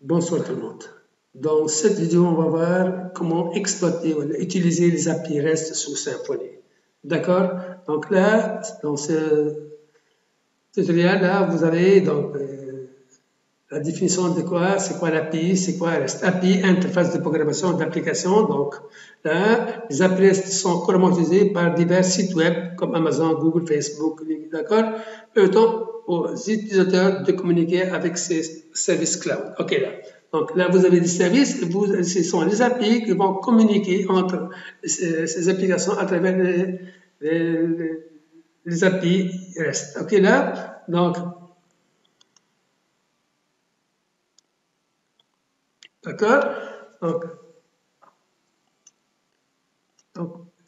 Bonsoir tout le monde. Dans cette vidéo, on va voir comment exploiter ou utiliser les API REST sous Symfony. D'accord? Donc là, dans ce tutoriel-là, vous avez donc la définition de quoi, c'est quoi l'API, c'est quoi REST. API, interface de programmation d'application. Donc là, les API REST sont couramment utilisés par divers sites web comme Amazon, Google, Facebook, d'accord? Permettant aux utilisateurs de communiquer avec ces services cloud. OK, là. Donc là, vous avez des services, ce sont les API qui vont communiquer entre ces applications à travers les API REST. OK, là. Donc, d'accord? Donc,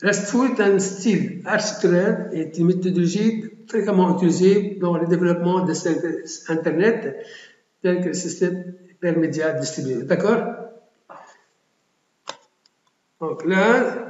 RESTful est un style architectural et une méthodologie fréquemment utilisée dans le développement de services Internet tels que le système hypermédia distribué. D'accord? Donc là,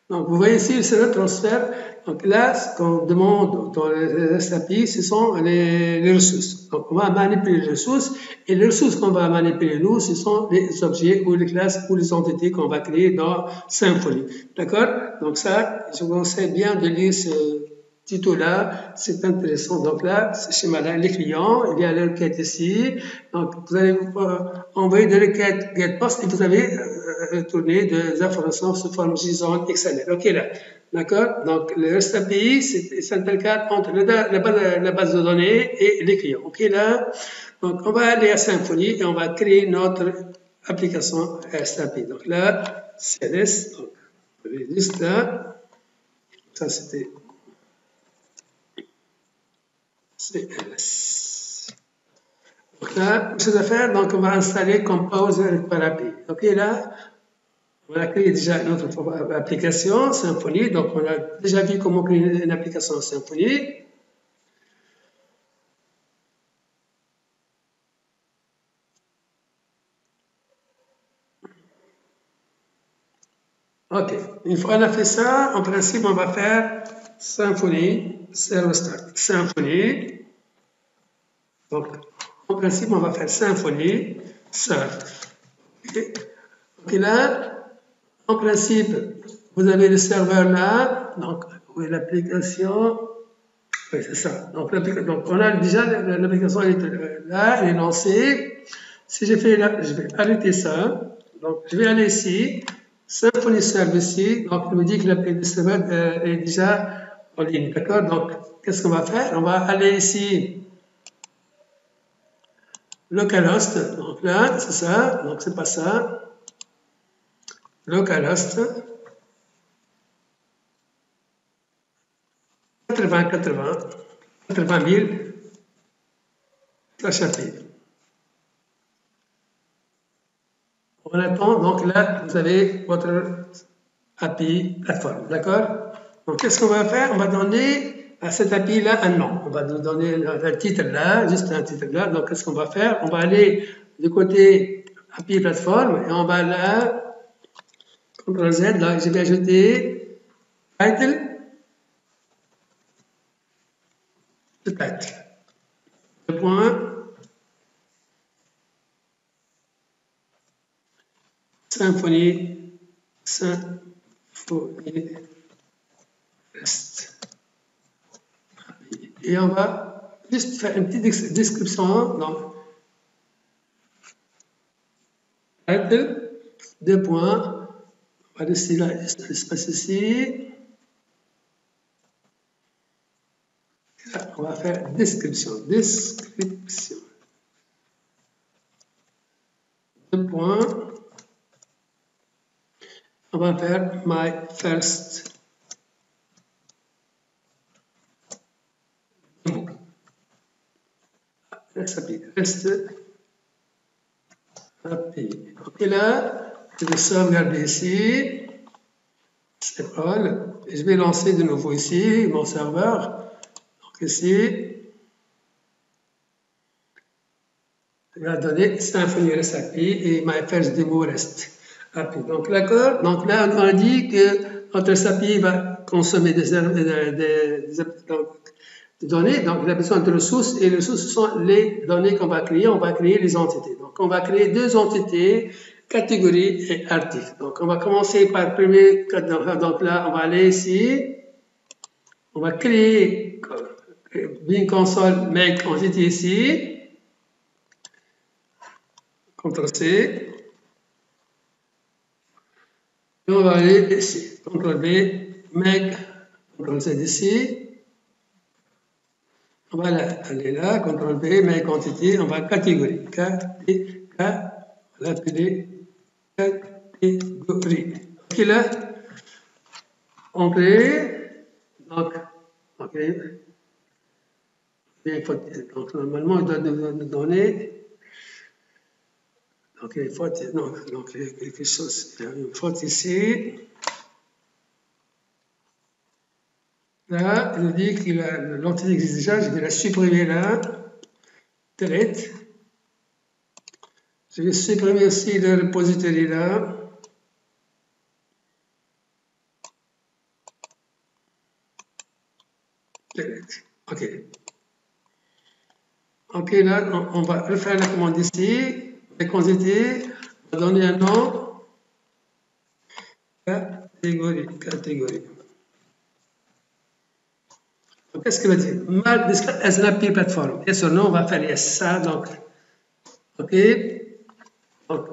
donc vous voyez ici le serveur transfert. Donc là, ce qu'on demande dans le REST API, ce sont les ressources. Donc on va manipuler les ressources et les ressources qu'on va manipuler nous, ce sont les objets ou les classes ou les entités qu'on va créer dans Symfony. D'accord? Donc ça, je vous conseille bien de lire ce tuto-là, c'est intéressant. Donc là, ce schéma-là, les clients, il y a la requête ici. Donc vous allez envoyer des requêtes GetPost et vous allez retourner des informations sous forme JSON XML. OK là. D'accord? Donc le REST API, c'est intercale entre la base de données et les clients. OK là? Donc on va aller à Symfony et on va créer notre application REST API. Donc là, CLS, donc juste là, ça c'était CLS. Donc là, chose à faire, donc on va installer Composer par API. OK là? On a créé déjà notre application Symfony, donc on a déjà vu comment créer une application Symfony. Ok, une fois qu'on a fait ça, en principe, on va faire Symfony, Server Start, Symfony. Donc, en principe, on va faire Symfony, Start. Ok, là, en principe, vous avez le serveur là, donc, où est l'application? Oui, c'est ça. Donc, on a déjà l'application là, elle est lancée. Si je fais là, je vais arrêter ça. Donc, je vais aller ici, Symfony Server ici. Donc, il me dit que le serveur est déjà en ligne. D'accord? Donc, qu'est-ce qu'on va faire? On va aller ici, localhost. Donc là, c'est ça. Donc, c'est pas ça. Localhost 80 000 /API. On attend, donc là, vous avez votre API plateforme, d'accord? Donc, qu'est-ce qu'on va faire? On va donner à cette API-là un nom. On va nous donner un titre là, juste un titre là. Donc, qu'est-ce qu'on va faire? On va aller du côté API plateforme et on va là, CTRL Z, là, je vais ajouter title, le title. Le point. Symfony REST. Et on va juste faire une petite description. Donc, title, deux points. On va laisser là l'espace ici. Là, on va faire description. Description. Deux points. On va faire my first demo. Reste API. Ok, là, je vais sauvegarder ici. C'est all. Et je vais lancer de nouveau ici mon serveur. Donc ici, je vais donner Symfony REST API et my first demo REST API. Donc d'accord. Donc là, on a dit que notre REST API va consommer de données, donc il a besoin de ressources, et les ressources sont les données qu'on va créer. On va créer les entités. Donc on va créer deux entités, catégorie et article. Donc on va commencer par le premier, donc là on va aller ici, on va créer Bing Console Make Entity ici, CTRL-C, et on va aller ici, CTRL-B, Make, CTRL-C d'ici, on va aller là, CTRL-B, Make Entity, on va catégorie, on va l'appeler catégorie. Ok là, on crée, donc normalement il doit nous donner. Donc, il y a quelque chose, il y a une faute ici. Là, il nous dit que l'entité existe déjà, je vais la supprimer là. Delete. Je vais supprimer aussi le repository là. Delete. OK. OK, là, on va refaire la commande ici. Les quantités, on va donner un nom. Catégorie. Donc, qu'est-ce qu'il va dire? Mark this as an API platform. Yes or no? On va faire yes. Ça, donc, OK. Donc,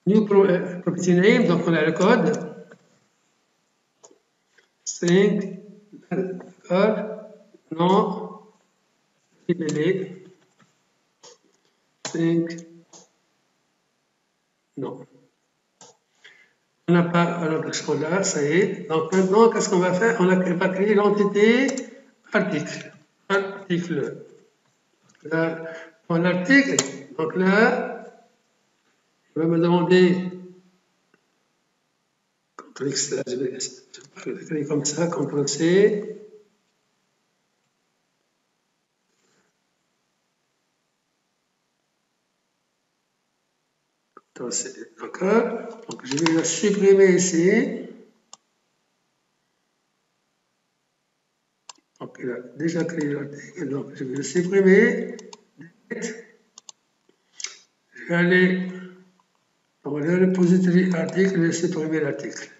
new property name, donc on a le code. String, nom, libellé. String, non. On n'a pas l'option là, ça y est. Donc maintenant, qu'est-ce qu'on va faire? On va créer l'entité article. Là, mon article, donc là, il va me demander, CTRL-X, là, je vais le créer comme ça, CTRL-C. D'accord. Donc je vais la supprimer ici. Donc il a déjà créé l'article, donc je vais le supprimer. Je vais aller dans le repository article et supprimer l'article.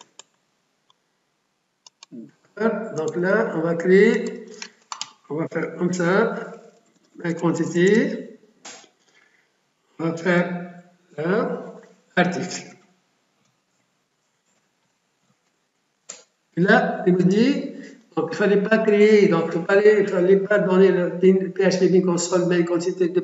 Donc là, on va créer, on va faire comme ça, la quantité. On va faire là. Article. Et là, il me dit, donc il ne fallait pas créer, donc il ne fallait pas donner le PHP Bing Console mail quantité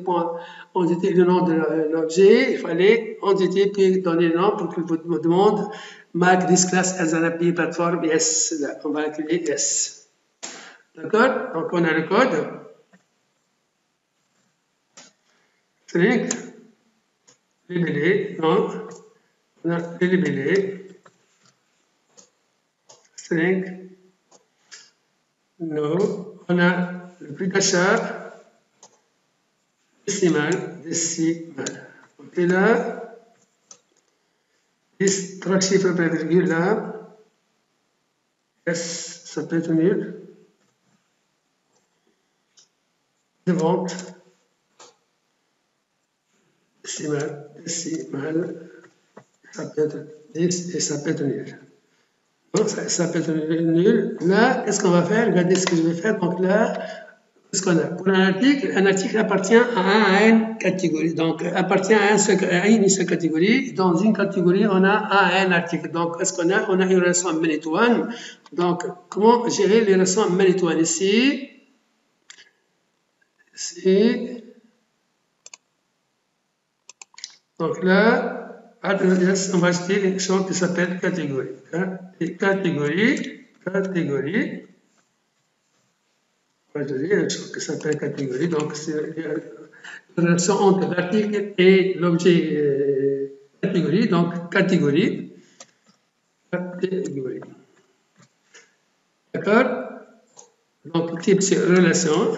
entité le nom de l'objet, il fallait entité puis donner le nom pour qu'il me demande mark this class as an API platform, yes, là, on va créer yes. D'accord? Donc on a le code. String, libellé, non. On a les libellés, string, no, on a le prix d'achat, décimal. Ok là, 10, 3 chiffres par virgule là, yes, ça peut être nul, de vente, décimal, ça peut être 10 et ça peut être nul. Donc, ça peut être nul. Là, qu'est-ce qu'on va faire? Regardez ce que je vais faire. Donc là, qu'est-ce qu'on a? Pour un article appartient à une catégorie. Donc, appartient à une seule catégorie. Dans une catégorie, on a un article. Donc, qu'est-ce qu'on a? On a une relation many-to-one. Donc, comment gérer les relations many-to-one ici? Donc là, on va ajouter une chose qui s'appelle catégorie. Catégorie. On va ajouter une chose qui s'appelle catégorie. Donc, c'est la relation entre l'article et l'objet catégorie. Donc, catégorie. D'accord? Donc, type, c'est relation.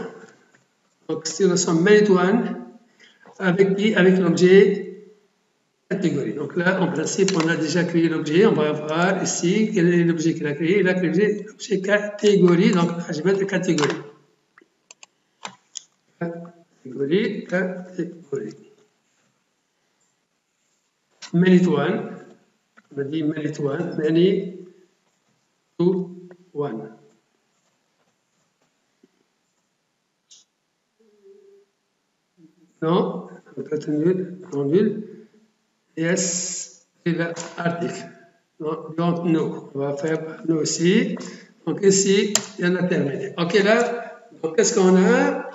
Donc, c'est une relation many-to-one avec l'objet catégorie. Donc là, en principe, on a déjà créé l'objet. On va voir ici quel est l'objet qu'il a créé. Il a créé l'objet catégorie. Donc, je vais mettre catégorie. catégorie, catégorie. Many to one. On a dit many to one. Many to one. Non, peut-être nul, non nul. Yes, et l'article. Donc, nous, on va faire nous aussi. Donc, ici, il y en a terminé. OK, là, donc, qu'est-ce qu'on a?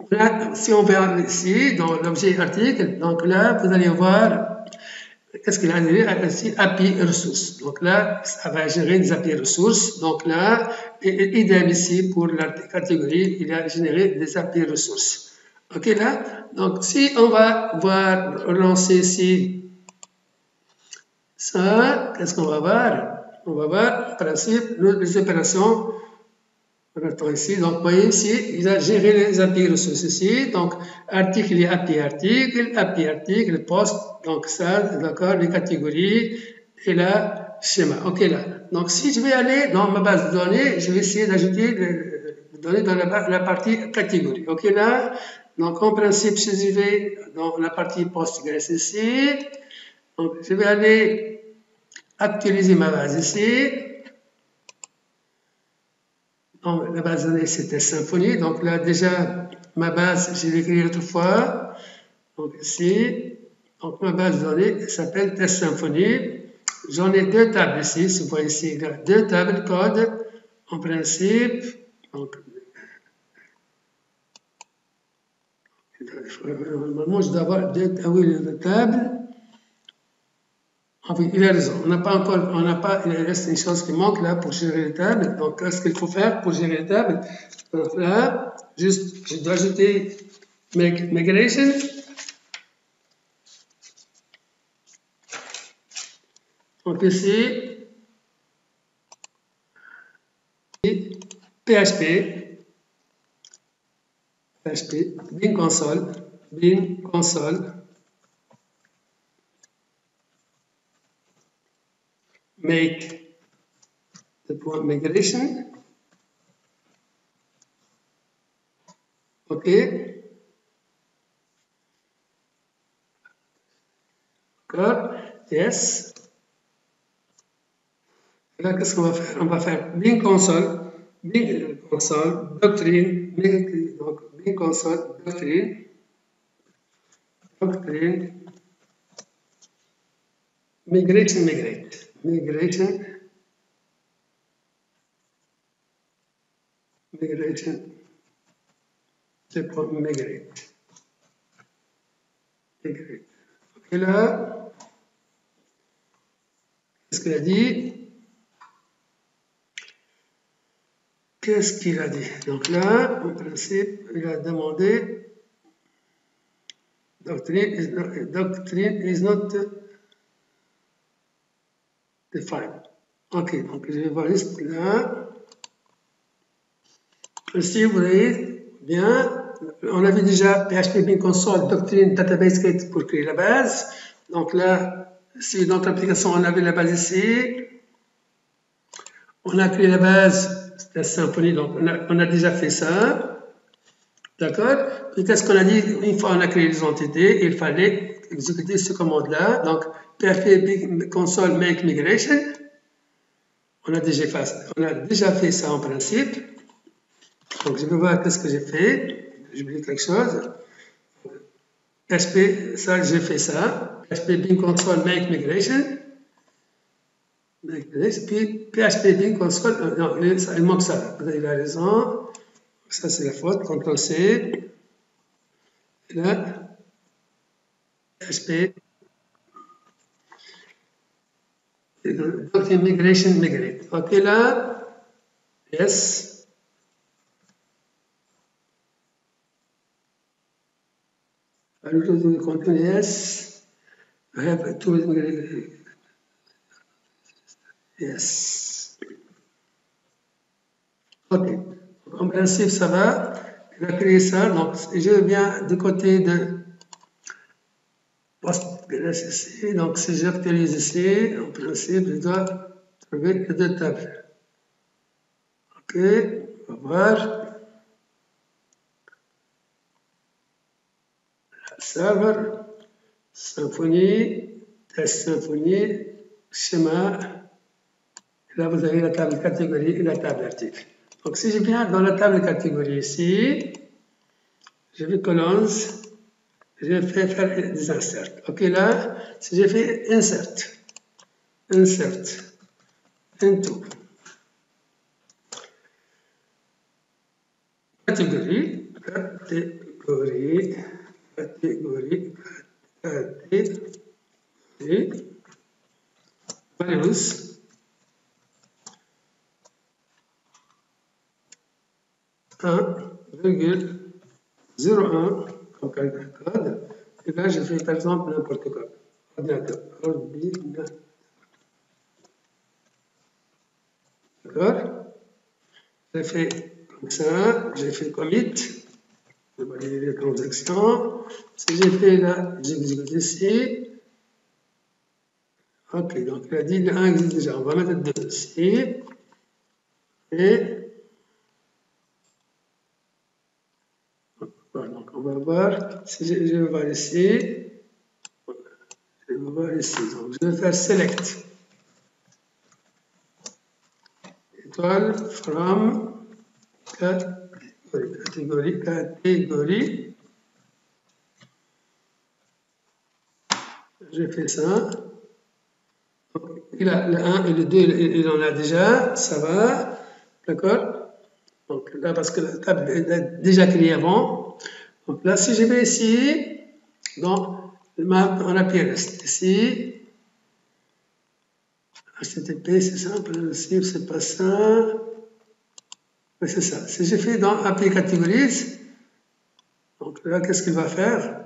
Là, si on va ici, dans l'objet article, donc là, vous allez voir, qu'est-ce qu'il a dit ici? API ressources. Donc là, ça va gérer des API ressources. Donc là, idem ici pour la catégorie, il a généré des API ressources. OK, là, donc si on va voir, relancer ici, ça, qu'est-ce qu'on va voir? On va voir, en principe, les opérations. On attend ici, donc vous voyez ici, il a géré les API ressources ici, donc article et API article, post, donc ça, d'accord, les catégories, et là, schéma. OK, là. Donc si je vais aller dans ma base de données, je vais essayer d'ajouter les données dans la partie catégorie. OK, là. Donc en principe, si je vais dans la partie Postgres ici, donc je vais aller actualiser ma base ici. Donc, la base de données, c'était Symfony. Donc là, déjà, ma base, je l'ai écrite autrefois. Donc ici, donc ma base de données s'appelle Test Symfony. J'en ai deux tables ici. Si vous voyez ici, il y a deux tables code en principe. Donc, normalement, je dois avoir deux tables. Ah oui, il a raison. On n'a pas encore, on n'a pas, il reste une chose qui manque là pour gérer les tables. Donc, qu'est-ce qu'il faut faire pour gérer les tables? Donc là, juste, je dois ajouter migration. Donc ici, PHP, bin console, make the point migration. OK. D'accord. Yes. Et là, qu'est-ce qu'on va faire? On va faire bin console, doctrine, donc bin console, doctrine, migration, c'est pour migrate. Et là, qu'est-ce qu'il a dit? Qu'est-ce qu'il a dit? Donc là, en principe, il a demandé doctrine is not defined. OK, donc je vais voir juste là. Ici, vous voyez bien, on avait déjà PHP bin console doctrine database kit pour créer la base. Donc là, si dans notre application, on avait la base ici, on a créé la base, c'était Symfony, donc on a déjà fait ça. D'accord? Puis qu'est-ce qu'on a dit? Une fois on a créé les entités, il fallait exécuter ce commande-là. Donc, PHP console make migration. On a déjà fait ça en principe. Donc, je vais voir qu'est-ce que j'ai fait. J'ai oublié quelque chose. PHP, ça, j'ai fait ça. PHP bin console make migration. Puis PHP bin console, non, il manque ça. Vous avez raison. Ça, c'est la faute. CTRL-C. Et là, PHP. Doctrine migration, migrate. OK, là. Yes. I will do the content, yes. I have to migrate. Yes. OK. En principe, ça va. Il a créé ça. Donc, je viens du côté de Postgres ici. Donc, si j'actualise ici, en principe, je dois trouver les deux tables. OK. On va voir. serveur, Symfony, test Symfony, schéma. Là, vous avez la table catégorie et la table article. Donc, si je viens dans la table catégorie ici, je vais colons, je vais faire des inserts. OK, là, si j'ai fait insert, into, catégorie, values, 1,01 comme code. Et là, je fais par exemple n'importe quoi. Ordinateur. D'accord? J'ai fait comme ça, j'ai fait commit, je vais valider les transactions. Si j'ai fait là, j'exécute ici. Ok, donc il a dit le 1 existe déjà. On va mettre 2 ici. Et voilà, donc on va voir, si je vais voir ici, je vais voir ici, donc je vais faire select, étoile, from, catégorie, j'ai fait ça, donc, il a le 1 et le 2, il en a déjà, ça va, d'accord? Donc là, parce que la table est déjà créée avant, donc là, si je vais ici, donc, on a reste ici, HTTP, c'est simple, c'est pas ça. Oui, c'est ça. Si j'ai fait dans API Categories, donc là, qu'est-ce qu'il va faire?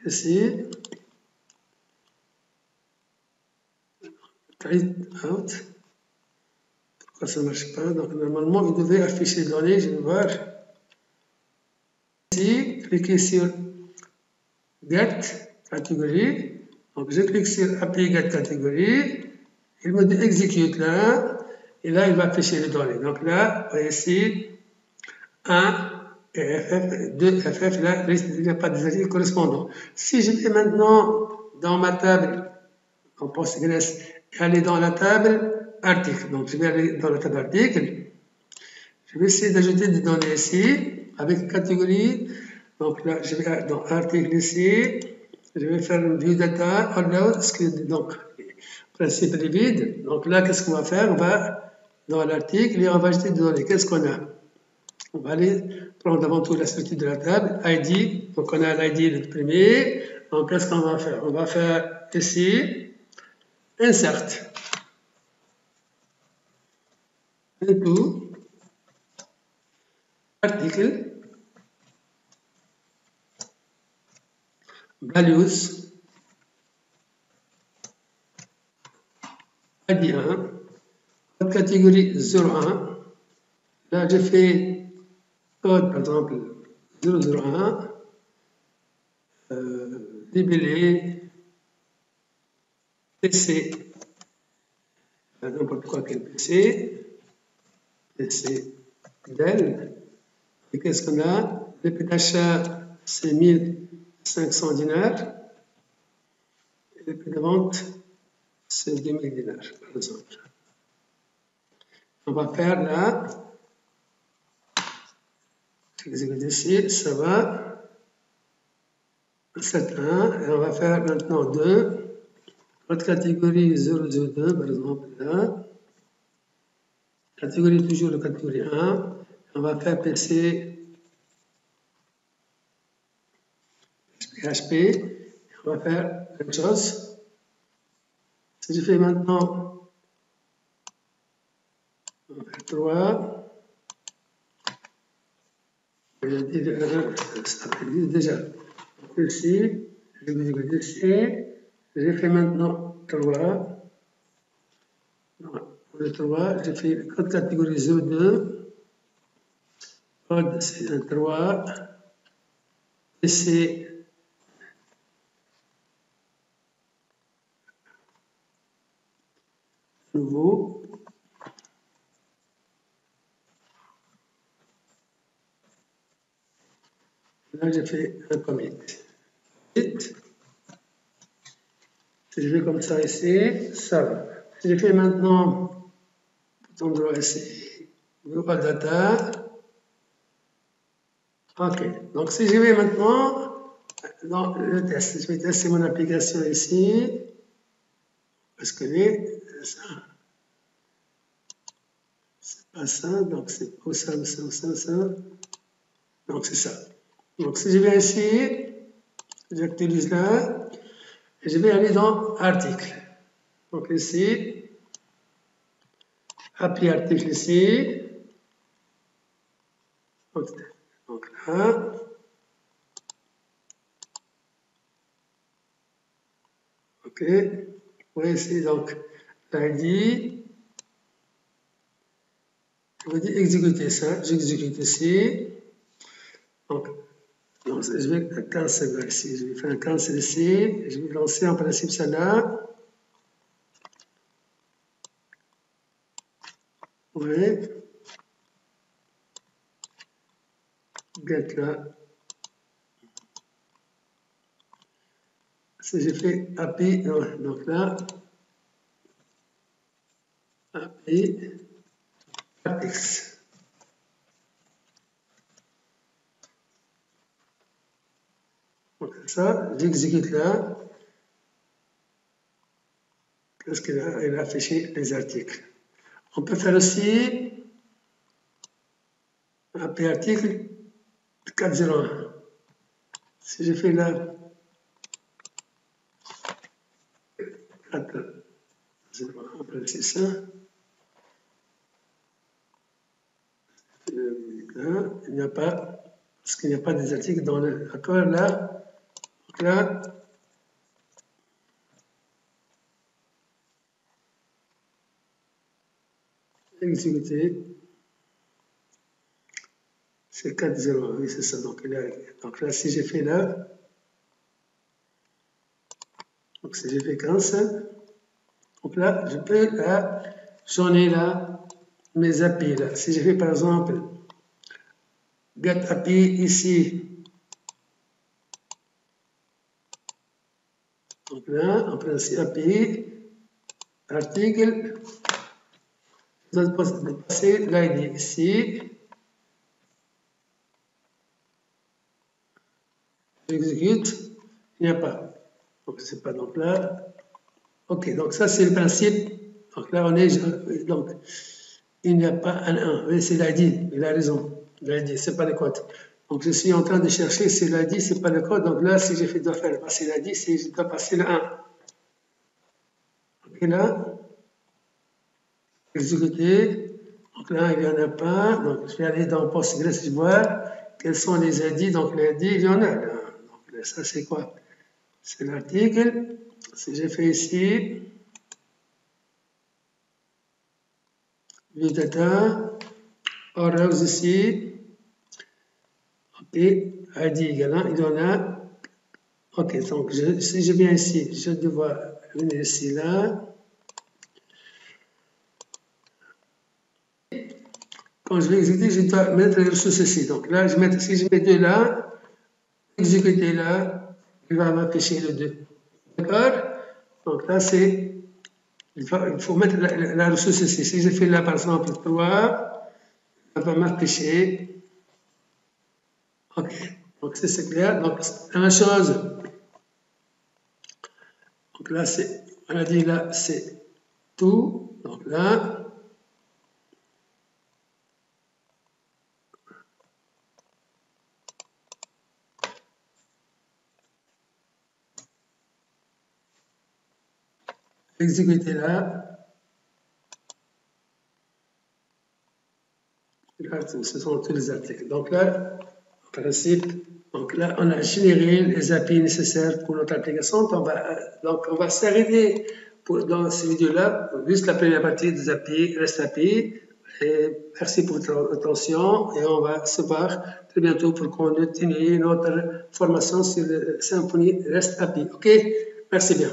Ici, try out. Pourquoi ça ne marche pas? Donc normalement, il devait afficher les données, je vais voir. Ici, cliquez sur Get Category. Donc je clique sur API Get Category. Il me dit Execute là. Et là, il va afficher les données. Donc là, vous voyez ici, 1 et FF, 2 FF, là, il n'y a pas des articles correspondants. Si je vais maintenant dans ma table en Postgres et aller dans la table article, donc je vais aller dans la table article, je vais essayer d'ajouter des données ici avec catégorie. Donc là, je vais dans article ici, je vais faire une view data, upload, donc principe est vide. Donc là, qu'est-ce qu'on va faire? On va dans l'article et on va ajouter des données. Qu'est-ce qu'on a? On va aller prendre avant tout la structure de la table, ID, donc on a l'ID le premier, donc qu'est-ce qu'on va faire? On va faire ici, insert, into, article, values, ID 1, code catégorie 01, là j'ai fait code par exemple 001, libellé, PC, n'importe quoi quel PC, PC Dell, et qu'est-ce qu'on a? Le prix d'achat c'est 1500 dinars, et le prix de vente c'est 2000 dinars par exemple. On va faire là, j'exécute ici, ça va, 7.1, et on va faire maintenant 2. Notre catégorie 002, par exemple, là. Catégorie toujours de catégorie 1. On va faire PC, PHP. On va faire la même chose. Si je fais maintenant, on va faire 3. Je dis déjà, ici, je vais ici. J'ai fait maintenant 3. Pour le 3, j'ai fait le code catégorie 02. Code c'est un 3. PC nouveau. Là, j'ai fait un commit. Si je fais comme ça ici, ça va. Si je fais maintenant, bouton droit ici, global data. Ok, donc si je vais maintenant dans le test, je vais tester mon application ici. Parce que c'est ça. C'est pas ça, donc c'est pas ça. Donc c'est ça. Donc si je viens ici, j'actualise là, et je vais aller dans article. Donc ici, appli article ici. Donc là. Ok. Oui, ici, donc l'ID. Je vais dire exécuter ça. J'exécute ici. Donc, je vais cancel ici. Je vais faire un cancel ici. Je vais lancer en principe celle-là. Oui. Get là. Si j'ai fait API, donc là, API, Apex. Donc ça, j'exécute là. Parce qu'elle a affiché les articles. On peut faire aussi API article 401. Si je fais là 401, après c'est ça. Là, il n'y a pas, parce qu'il n'y a pas des articles dans l'accord là. Donc là, exécuter. C'est 401, oui, c'est ça. Donc là, si j'ai fait là, donc si j'ai fait cancel, donc là, je peux là, j'en ai là mes API là. Si je fais par exemple get API ici, donc là, en principe API, article, je dois passer l'ID ici, j'exécute, il n'y a pas. Donc c'est pas donc là. Ok, donc ça c'est le principe. Donc là on est donc il n'y a pas un 1. Oui, c'est l'ID, il a raison. L'ID, c'est pas le code. Donc je suis en train de chercher si l'ID, c'est pas le code. Donc là, si je dois faire passer l'ID, je dois passer le 1. Ok, là, exécuter. Donc là, il n'y en a pas. Donc je vais aller dans PostgreSQL, voir quels sont les ID. Donc l'ID, il y en a là. Donc là, ça c'est quoi? C'est l'article. Si je fais ici, view data, rows ici, ok, ID égale 1, il y en a. Ok, donc si je viens ici, je dois venir ici là. Quand je vais exécuter, je dois mettre les ressources ici. Donc là, si je mets 2 là, exécuter là, il va m'afficher le 2. D'accord? Donc là, il faut mettre la ressource ici. Si je fais là, par exemple, 3, ça va m'afficher. Ok, donc c'est clair. Donc, la même chose. Donc là, on a dit là, c'est tout. Donc là, exécuter là. Ce sont tous les articles. Donc là, en principe, donc là, on a généré les API nécessaires pour notre application. Donc, on va s'arrêter dans cette vidéo-là, juste la première partie des API, REST API. Et merci pour votre attention et on va se voir très bientôt pour continuer notre formation sur le Symfony REST API. OK? Merci bien.